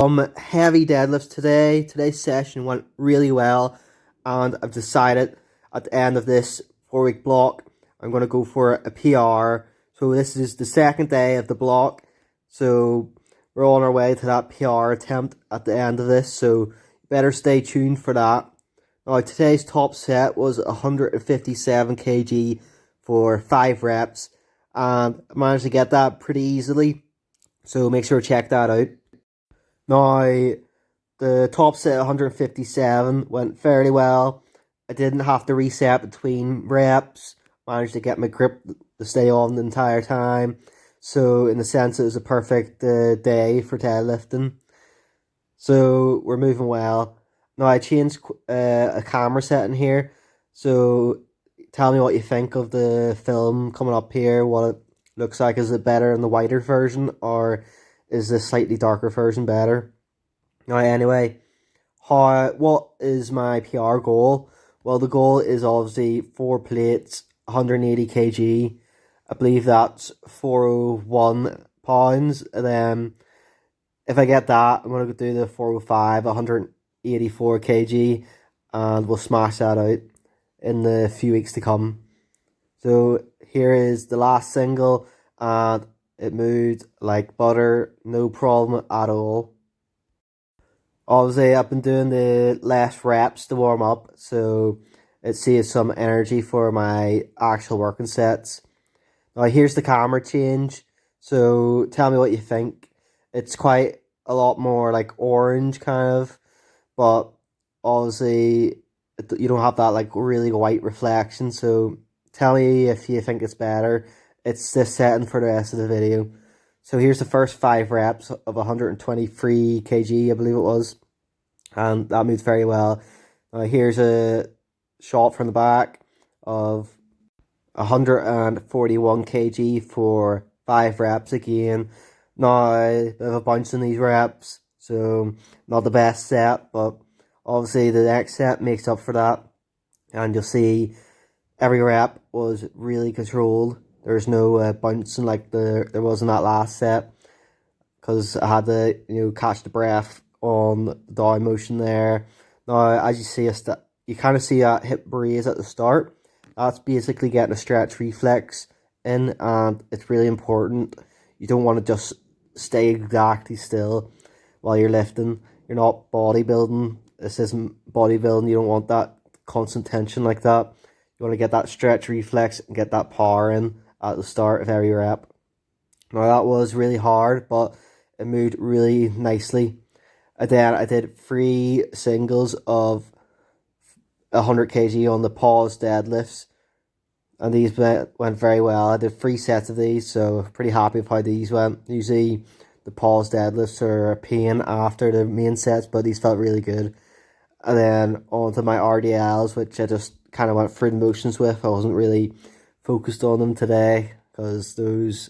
Heavy deadlifts today. Today's session went really well, and I've decided at the end of this 4-week block, I'm going to go for a PR. So this is the second day of the block. So we're on our way to that PR attempt at the end of this. So better stay tuned for that. Now today's top set was 157 kg for 5 reps, and I managed to get that pretty easily. So make sure to check that out. Now, the top set 157 went fairly well. I didn't have to reset between reps. Managed to get my grip to stay on the entire time. So, in a sense, it was a perfect day for deadlifting. So, we're moving well. Now, I changed a camera setting here. So, tell me what you think of the film coming up here. What it looks like. Is it better in the whiter version, or is the slightly darker version better? Now, anyway, what is my PR goal? Well, the goal is obviously 4 plates, 180 kg. I believe that's 401 pounds. And then if I get that, I'm going to do the 405, 184 kg, and we'll smash that out in the few weeks to come. So here is the last single, and it moved like butter, no problem at all. Obviously, I've been doing the less reps to warm up, so it saves some energy for my actual working sets. Now, here's the camera change. So tell me what you think. It's quite a lot more like orange kind of, but obviously you don't have that like really white reflection. So tell me if you think it's better. It's this setting for the rest of the video. So here's the first 5 reps of 123 kg, I believe it was. And that moved very well. Here's a shot from the back of 141 kg for 5 reps again. Now, I have a bounce in these reps, so not the best set, but obviously the next set makes up for that. And you'll see every rep was really controlled. There's no bouncing like there was in that last set, because I had to catch the breath on the down motion there. Now, as you see, you kind of see that hip raise at the start. That's basically getting a stretch reflex in, and it's really important. You don't want to just stay exactly still while you're lifting. You're not bodybuilding. This isn't bodybuilding. You don't want that constant tension like that. You want to get that stretch reflex and get that power in at the start of every rep. Now, that was really hard, but it moved really nicely. And then I did 3 singles of 100 kg on the pause deadlifts, and these went very well. I did 3 sets of these, so pretty happy with how these went. Usually the pause deadlifts are a pain after the main sets, but these felt really good. And then on to my RDLs, which I just kind of went through the motions with. I wasn't really focused on them today, because those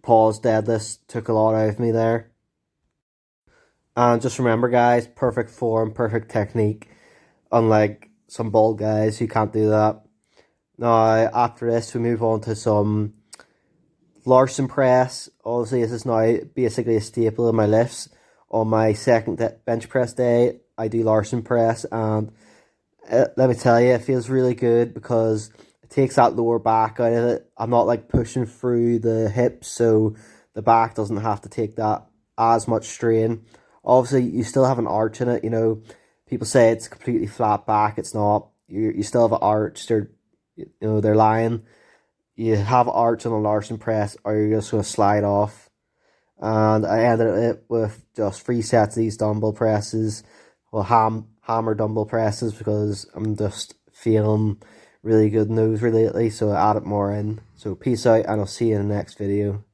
pause deadlifts took a lot out of me there. And just remember, guys, perfect form, perfect technique, unlike some bald guys who can't do that. Now, after this, we move on to some Larson press. Obviously, this is now basically a staple of my lifts. On my second bench press day, I do Larson press, and let me tell you, it feels really good because it takes that lower back out of it. I'm not like pushing through the hips, so the back doesn't have to take that as much strain. Obviously, you still have an arch in it. People say it's completely flat back. It's not. You still have an arch. They're lying. You have an arch on a Larson press, or you're just going to slide off. And I ended it with just 3 sets of these dumbbell presses. Well, hammer dumbbell presses, because I'm just feeling really good in those lately. So I added more in. So peace out, and I'll see you in the next video.